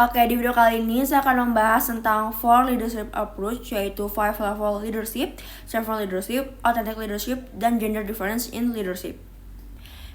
Oke, di video kali ini saya akan membahas tentang 4 leadership approach, yaitu 5 level leadership, servant leadership, authentic leadership, dan gender difference in leadership.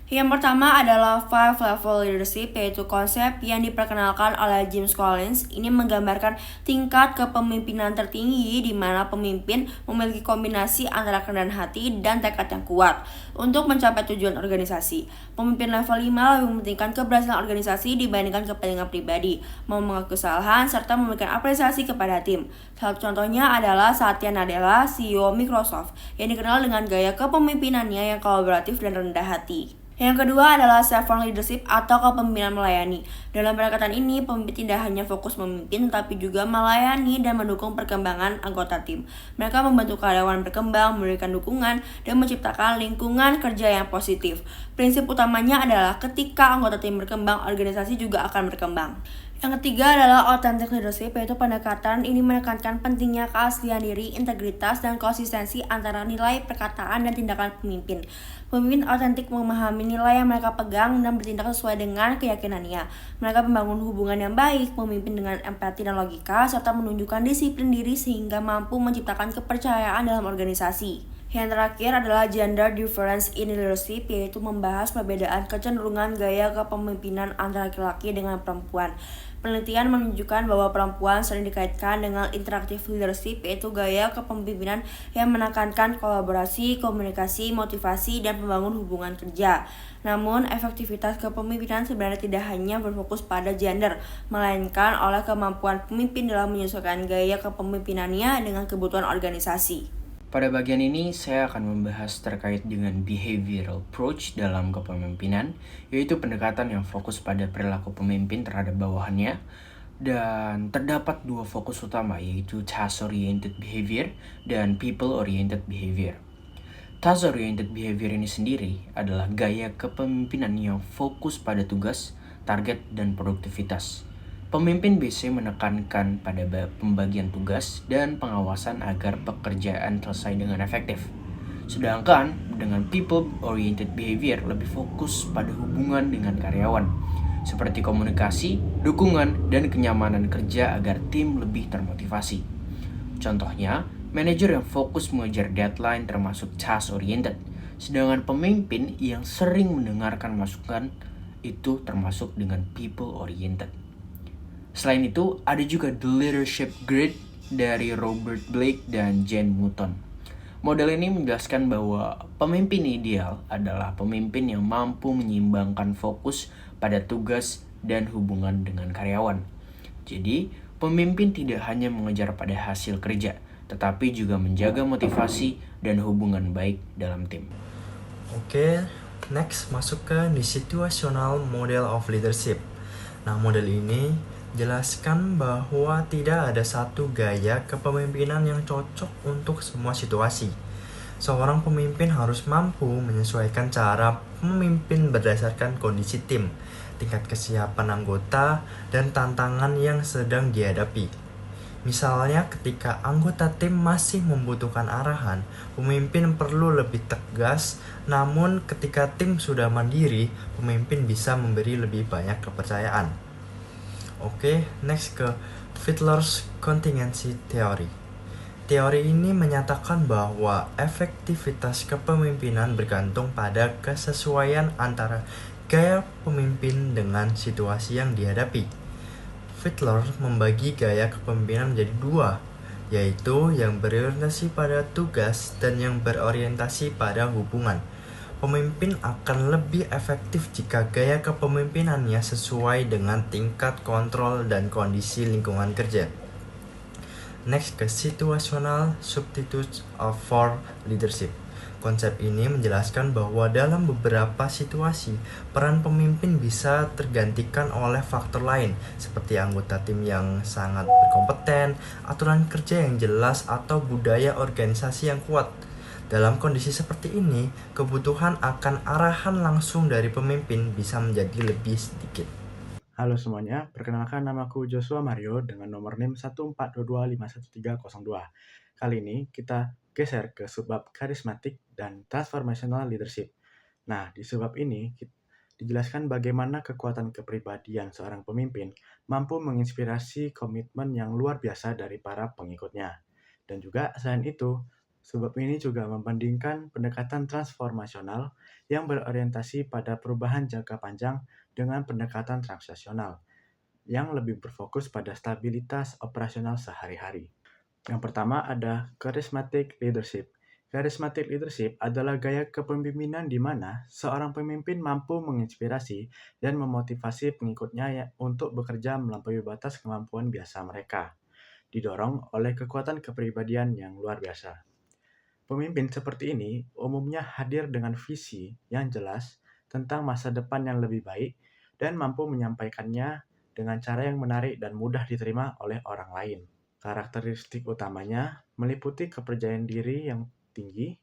Yang pertama adalah 5 level leadership, yaitu konsep yang diperkenalkan oleh James Collins. Ini menggambarkan tingkat kepemimpinan tertinggi di mana pemimpin memiliki kombinasi antara kerendahan hati dan tekad yang kuat untuk mencapai tujuan organisasi. Pemimpin level 5 lebih mementingkan keberhasilan organisasi dibandingkan kepentingan pribadi, mau mengakui kesalahan, serta memberikan apresiasi kepada tim. Salah satu contohnya adalah Satya Nadella, CEO Microsoft, yang dikenal dengan gaya kepemimpinannya yang kolaboratif dan rendah hati. Yang kedua adalah servant leadership atau kepemimpinan melayani. Dalam pendekatan ini, pemimpin tidak hanya fokus memimpin, tapi juga melayani dan mendukung perkembangan anggota tim. Mereka membantu karyawan berkembang, memberikan dukungan, dan menciptakan lingkungan kerja yang positif. Prinsip utamanya adalah ketika anggota tim berkembang, organisasi juga akan berkembang. Yang ketiga adalah authentic leadership, yaitu pendekatan ini menekankan pentingnya keaslian diri, integritas, dan konsistensi antara nilai, perkataan, dan tindakan pemimpin. Pemimpin autentik memahami nilai yang mereka pegang dan bertindak sesuai dengan keyakinannya. Mereka membangun hubungan yang baik, memimpin dengan empati dan logika, serta menunjukkan disiplin diri sehingga mampu menciptakan kepercayaan dalam organisasi. Yang terakhir adalah gender difference in leadership, yaitu membahas perbedaan kecenderungan gaya kepemimpinan antara laki-laki dengan perempuan. Penelitian menunjukkan bahwa perempuan sering dikaitkan dengan interactive leadership, yaitu gaya kepemimpinan yang menekankan kolaborasi, komunikasi, motivasi, dan membangun hubungan kerja. Namun, efektivitas kepemimpinan sebenarnya tidak hanya berfokus pada gender, melainkan oleh kemampuan pemimpin dalam menyesuaikan gaya kepemimpinannya dengan kebutuhan organisasi. Pada bagian ini, saya akan membahas terkait dengan behavioral approach dalam kepemimpinan, yaitu pendekatan yang fokus pada perilaku pemimpin terhadap bawahannya. Dan terdapat dua fokus utama, yaitu task-oriented behavior dan people-oriented behavior. Task-oriented behavior ini sendiri adalah gaya kepemimpinan yang fokus pada tugas, target, dan produktivitas. Pemimpin biasanya menekankan pada pembagian tugas dan pengawasan agar pekerjaan selesai dengan efektif. Sedangkan dengan people-oriented behavior lebih fokus pada hubungan dengan karyawan, seperti komunikasi, dukungan, dan kenyamanan kerja agar tim lebih termotivasi. Contohnya, manajer yang fokus mengejar deadline termasuk task-oriented, sedangkan pemimpin yang sering mendengarkan masukan itu termasuk dengan people-oriented. Selain itu, ada juga The Leadership Grid dari Robert Blake dan Jane Mouton. Model ini menjelaskan bahwa pemimpin ideal adalah pemimpin yang mampu menyeimbangkan fokus pada tugas dan hubungan dengan karyawan. Jadi, pemimpin tidak hanya mengejar pada hasil kerja, tetapi juga menjaga motivasi dan hubungan baik dalam tim. Oke, next masuk ke the situational model of leadership. Nah, model ini jelaskan bahwa tidak ada satu gaya kepemimpinan yang cocok untuk semua situasi. Seorang pemimpin harus mampu menyesuaikan cara memimpin berdasarkan kondisi tim, tingkat kesiapan anggota, dan tantangan yang sedang dihadapi. Misalnya ketika anggota tim masih membutuhkan arahan, pemimpin perlu lebih tegas, namun ketika tim sudah mandiri, pemimpin bisa memberi lebih banyak kepercayaan. Oke, next ke Fiedler's Contingency Theory. Teori ini menyatakan bahwa efektivitas kepemimpinan bergantung pada kesesuaian antara gaya pemimpin dengan situasi yang dihadapi. Fiedler membagi gaya kepemimpinan menjadi dua, yaitu yang berorientasi pada tugas dan yang berorientasi pada hubungan. Pemimpin akan lebih efektif jika gaya kepemimpinannya sesuai dengan tingkat kontrol dan kondisi lingkungan kerja. Next ke situational substitutes for leadership. Konsep ini menjelaskan bahwa dalam beberapa situasi, peran pemimpin bisa tergantikan oleh faktor lain, seperti anggota tim yang sangat berkompeten, aturan kerja yang jelas, atau budaya organisasi yang kuat. Dalam kondisi seperti ini, kebutuhan akan arahan langsung dari pemimpin bisa menjadi lebih sedikit. Halo semuanya, perkenalkan namaku Joshua Mario dengan nomor NIM 142251302. Kali ini kita geser ke subbab charismatic dan transformational leadership. Nah, di subbab ini dijelaskan bagaimana kekuatan kepribadian seorang pemimpin mampu menginspirasi komitmen yang luar biasa dari para pengikutnya. Dan juga selain itu, sebab ini juga membandingkan pendekatan transformasional yang berorientasi pada perubahan jangka panjang dengan pendekatan transaksional yang lebih berfokus pada stabilitas operasional sehari-hari. Yang pertama ada charismatic leadership. Charismatic leadership adalah gaya kepemimpinan di mana seorang pemimpin mampu menginspirasi dan memotivasi pengikutnya untuk bekerja melampaui batas kemampuan biasa mereka, didorong oleh kekuatan kepribadian yang luar biasa. Pemimpin seperti ini umumnya hadir dengan visi yang jelas tentang masa depan yang lebih baik dan mampu menyampaikannya dengan cara yang menarik dan mudah diterima oleh orang lain. Karakteristik utamanya meliputi kepercayaan diri yang tinggi,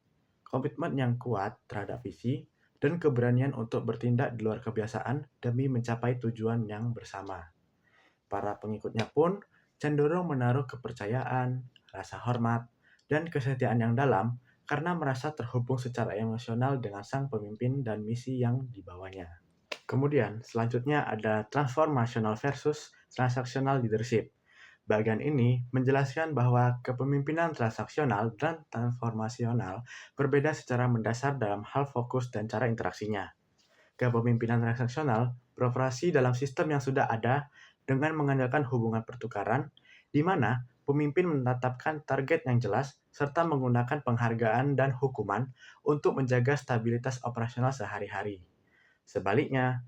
komitmen yang kuat terhadap visi, dan keberanian untuk bertindak di luar kebiasaan demi mencapai tujuan yang bersama. Para pengikutnya pun cenderung menaruh kepercayaan, rasa hormat, dan kesetiaan yang dalam karena merasa terhubung secara emosional dengan sang pemimpin dan misi yang dibawanya. Kemudian, selanjutnya ada transformational versus transactional leadership. Bagian ini menjelaskan bahwa kepemimpinan transaksional dan transformasional berbeda secara mendasar dalam hal fokus dan cara interaksinya. Kepemimpinan transaksional beroperasi dalam sistem yang sudah ada dengan mengandalkan hubungan pertukaran, di mana pemimpin menetapkan target yang jelas serta menggunakan penghargaan dan hukuman untuk menjaga stabilitas operasional sehari-hari. Sebaliknya,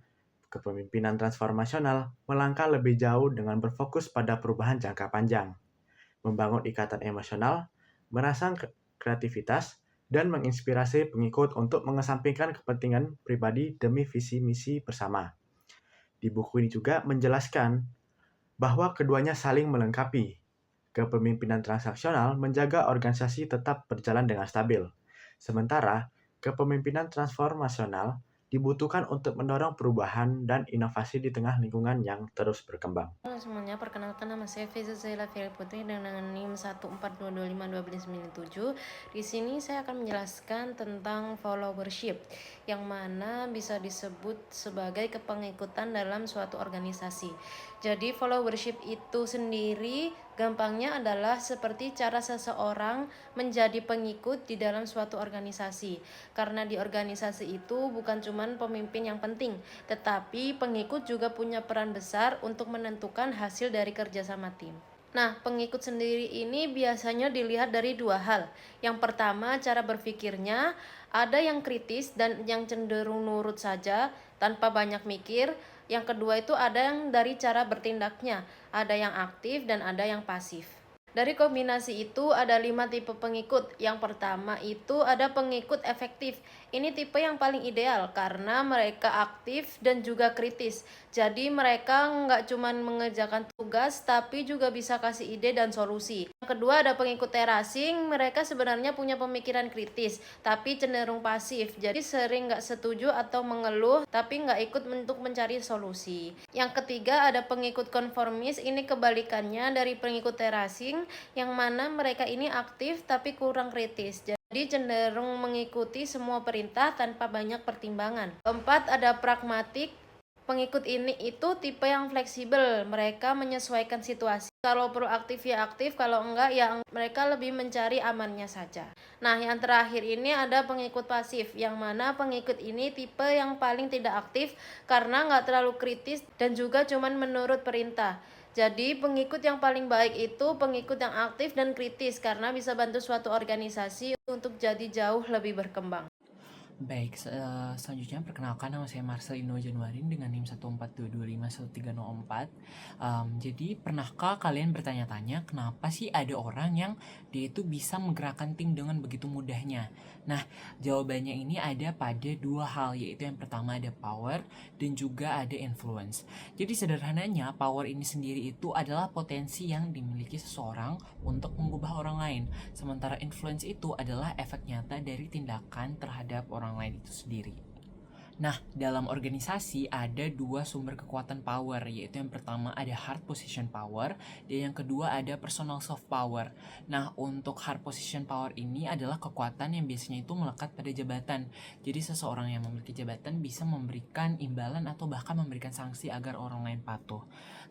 kepemimpinan transformasional melangkah lebih jauh dengan berfokus pada perubahan jangka panjang, membangun ikatan emosional, merangsang kreativitas, dan menginspirasi pengikut untuk mengesampingkan kepentingan pribadi demi visi misi bersama. Di buku ini juga menjelaskan bahwa keduanya saling melengkapi. Kepemimpinan transaksional menjaga organisasi tetap berjalan dengan stabil, sementara kepemimpinan transformasional dibutuhkan untuk mendorong perubahan dan inovasi di tengah lingkungan yang terus berkembang. Halo semuanya, perkenalkan nama saya Feza Zaila Fili Putri dengan NIM 142251297. Di sini saya akan menjelaskan tentang followership, yang mana bisa disebut sebagai kepengikutan dalam suatu organisasi. Jadi followership itu sendiri gampangnya adalah seperti cara seseorang menjadi pengikut di dalam suatu organisasi. Karena di organisasi itu bukan cuma pemimpin yang penting, tetapi pengikut juga punya peran besar untuk menentukan hasil dari kerjasama tim. Nah, pengikut sendiri ini biasanya dilihat dari dua hal. Yang pertama, cara berpikirnya, ada yang kritis dan yang cenderung nurut saja tanpa banyak mikir. Yang kedua itu ada yang dari cara bertindaknya, ada yang aktif dan ada yang pasif. Dari kombinasi itu ada 5 tipe pengikut. Yang pertama itu ada pengikut efektif. Ini tipe yang paling ideal karena mereka aktif dan juga kritis. Jadi mereka nggak cuma mengerjakan tugas tapi juga bisa kasih ide dan solusi. Yang kedua ada pengikut terasing. Mereka sebenarnya punya pemikiran kritis tapi cenderung pasif. Jadi sering nggak setuju atau mengeluh tapi nggak ikut untuk mencari solusi. Yang ketiga ada pengikut konformis. Ini kebalikannya dari pengikut terasing, yang mana mereka ini aktif tapi kurang kritis. Jadi cenderung mengikuti semua perintah tanpa banyak pertimbangan. Keempat ada pragmatik. Pengikut ini itu tipe yang fleksibel. Mereka menyesuaikan situasi. Kalau proaktif ya aktif, kalau enggak ya mereka lebih mencari amannya saja. Nah, yang terakhir ini ada pengikut pasif, yang mana pengikut ini tipe yang paling tidak aktif karena nggak terlalu kritis dan juga cuman menurut perintah. Jadi pengikut yang paling baik itu pengikut yang aktif dan kritis karena bisa bantu suatu organisasi untuk jadi jauh lebih berkembang. Baik, selanjutnya perkenalkan nama saya Marcelino Januarin dengan NIM 142251304. Jadi pernahkah kalian bertanya-tanya kenapa sih ada orang yang dia itu bisa menggerakkan tim dengan begitu mudahnya? Nah, jawabannya ini ada pada dua hal, yaitu yang pertama ada power dan juga ada influence. Jadi sederhananya power ini sendiri itu adalah potensi yang dimiliki seseorang untuk mengubah orang lain. Sementara influence itu adalah efek nyata dari tindakan terhadap orang lain itu sendiri. Nah, dalam organisasi ada dua sumber kekuatan power, yaitu yang pertama ada hard position power, dan yang kedua ada personal soft power. Nah, untuk hard position power ini adalah kekuatan yang biasanya itu melekat pada jabatan. Jadi seseorang yang memiliki jabatan bisa memberikan imbalan atau bahkan memberikan sanksi agar orang lain patuh.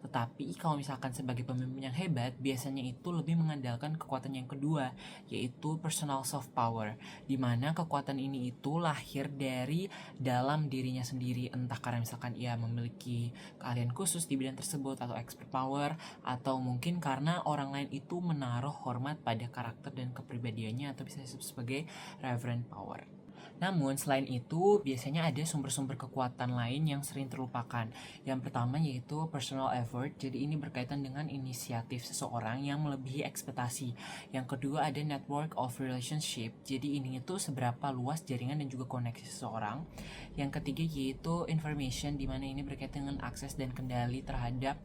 Tetapi kalau misalkan sebagai pemimpin yang hebat, biasanya itu lebih mengandalkan kekuatan yang kedua, yaitu personal soft power, di mana kekuatan ini itu lahir dari dalam dirinya sendiri, entah karena misalkan ia memiliki keahlian khusus di bidang tersebut atau expert power, atau mungkin karena orang lain itu menaruh hormat pada karakter dan kepribadiannya, atau bisa disebut sebagai reverent power. Namun selain itu biasanya ada sumber-sumber kekuatan lain yang sering terlupakan. Yang pertama yaitu personal effort, jadi ini berkaitan dengan inisiatif seseorang yang melebihi ekspektasi. Yang kedua ada network of relationship, jadi ini itu seberapa luas jaringan dan juga koneksi seseorang. Yang ketiga yaitu information, di mana ini berkaitan dengan akses dan kendali terhadap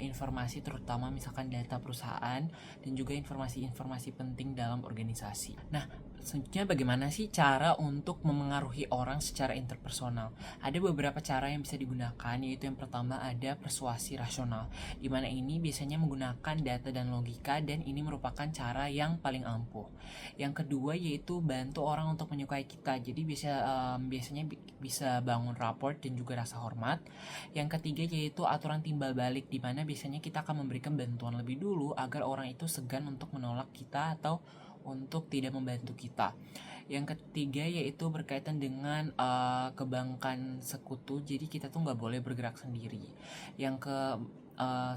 informasi, terutama misalkan data perusahaan dan juga informasi-informasi penting dalam organisasi. Nah, selanjutnya bagaimana sih cara untuk memengaruhi orang secara interpersonal? Ada beberapa cara yang bisa digunakan, yaitu yang pertama ada persuasi rasional, di mana ini biasanya menggunakan data dan logika, dan ini merupakan cara yang paling ampuh. Yang kedua yaitu bantu orang untuk menyukai kita, jadi biasanya bisa bangun rapport dan juga rasa hormat. Yang ketiga yaitu aturan timbal balik, di mana biasanya kita akan memberikan bantuan lebih dulu agar orang itu segan untuk menolak kita atau untuk tidak membantu kita. Yang ketiga yaitu berkaitan dengan kebangkan sekutu, jadi kita tuh nggak boleh bergerak sendiri.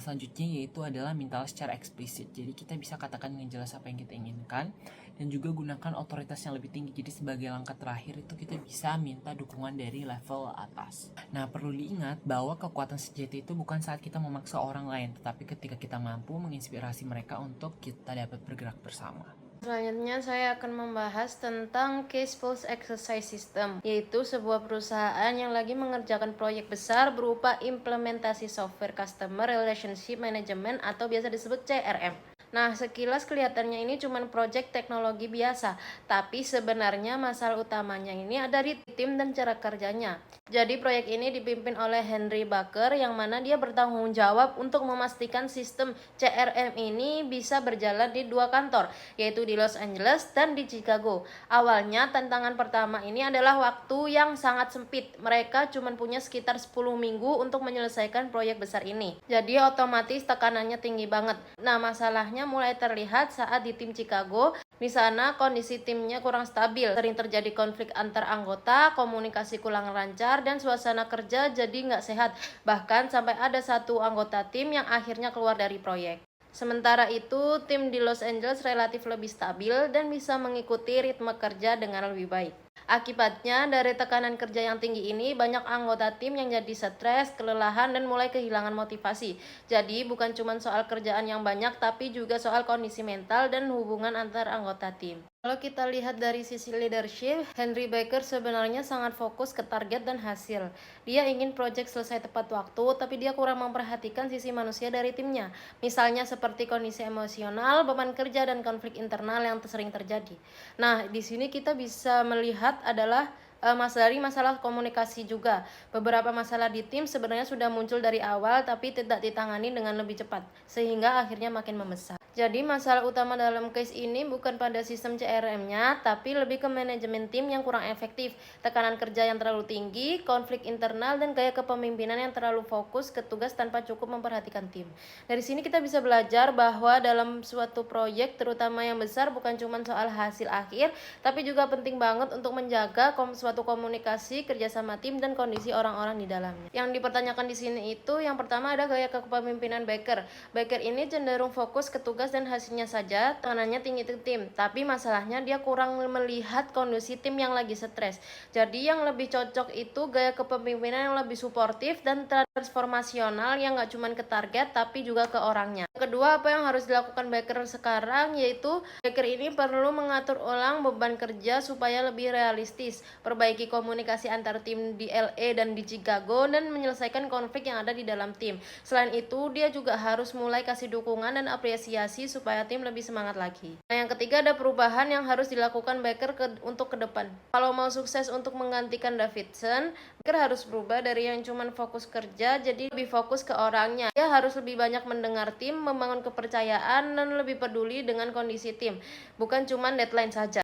Selanjutnya yaitu adalah mintalah secara eksplisit, jadi kita bisa katakan dengan jelas apa yang kita inginkan, dan juga gunakan otoritas yang lebih tinggi. Jadi sebagai langkah terakhir itu kita bisa minta dukungan dari level atas. Nah, perlu diingat bahwa kekuatan sejati itu bukan saat kita memaksa orang lain, tetapi ketika kita mampu menginspirasi mereka untuk kita dapat bergerak bersama. Selanjutnya saya akan membahas tentang Case Pulse Exercise System, yaitu sebuah perusahaan yang lagi mengerjakan proyek besar berupa implementasi software Customer Relationship Management atau biasa disebut CRM. Nah, sekilas kelihatannya ini cuma proyek teknologi biasa, tapi sebenarnya masalah utamanya ini ada di tim dan cara kerjanya. Jadi proyek ini dipimpin oleh Henry Baker, yang mana dia bertanggung jawab untuk memastikan sistem CRM ini bisa berjalan di dua kantor, yaitu di Los Angeles dan di Chicago. Awalnya tantangan pertama ini adalah waktu yang sangat sempit. Mereka cuma punya sekitar 10 minggu untuk menyelesaikan proyek besar ini. Jadi otomatis tekanannya tinggi banget. Nah, masalahnya mulai terlihat saat di tim Chicago. Di sana kondisi timnya kurang stabil, sering terjadi konflik antar anggota, komunikasi kurang lancar, dan suasana kerja jadi nggak sehat. Bahkan sampai ada satu anggota tim yang akhirnya keluar dari proyek. Sementara itu, tim di Los Angeles relatif lebih stabil dan bisa mengikuti ritme kerja dengan lebih baik. Akibatnya, dari tekanan kerja yang tinggi ini, banyak anggota tim yang jadi stres, kelelahan, dan mulai kehilangan motivasi. Jadi, bukan cuma soal kerjaan yang banyak, tapi juga soal kondisi mental dan hubungan antar anggota tim. Kalau kita lihat dari sisi leadership, Henry Baker sebenarnya sangat fokus ke target dan hasil. Dia ingin proyek selesai tepat waktu, tapi dia kurang memperhatikan sisi manusia dari timnya. Misalnya seperti kondisi emosional, beban kerja, dan konflik internal yang sering terjadi. Nah, di sini kita bisa melihat adalah masalah komunikasi juga. Beberapa masalah di tim sebenarnya sudah muncul dari awal tapi tidak ditangani dengan lebih cepat, sehingga akhirnya makin membesar. Jadi masalah utama dalam case ini bukan pada sistem CRM-nya, tapi lebih ke manajemen tim yang kurang efektif, tekanan kerja yang terlalu tinggi, konflik internal, dan gaya kepemimpinan yang terlalu fokus ke tugas tanpa cukup memperhatikan tim. Dari sini kita bisa belajar bahwa dalam suatu proyek, terutama yang besar, bukan cuma soal hasil akhir, tapi juga penting banget untuk menjaga suatu komunikasi, kerjasama tim, dan kondisi orang-orang di dalamnya. Yang dipertanyakan di sini itu, yang pertama ada gaya kepemimpinan Baker. Baker ini cenderung fokus ke tugas dan hasilnya saja, tekanannya tinggi ke tim. Tapi masalahnya dia kurang melihat kondisi tim yang lagi stres. Jadi yang lebih cocok itu gaya kepemimpinan yang lebih suportif dan transformasional, yang gak cuma ke target tapi juga ke orangnya. Kedua, apa yang harus dilakukan Baker sekarang, yaitu Baker ini perlu mengatur ulang beban kerja supaya lebih realistis, perbaiki komunikasi antar tim di LA dan di Chicago, dan menyelesaikan konflik yang ada di dalam tim. Selain itu, dia juga harus mulai kasih dukungan dan apresiasi motivasi supaya tim lebih semangat lagi. Nah, yang ketiga ada perubahan yang harus dilakukan Baker untuk ke depan. Kalau mau sukses untuk menggantikan Davidson, Baker harus berubah dari yang cuman fokus kerja jadi lebih fokus ke orangnya. Dia harus lebih banyak mendengar tim, membangun kepercayaan, dan lebih peduli dengan kondisi tim, bukan cuman deadline saja.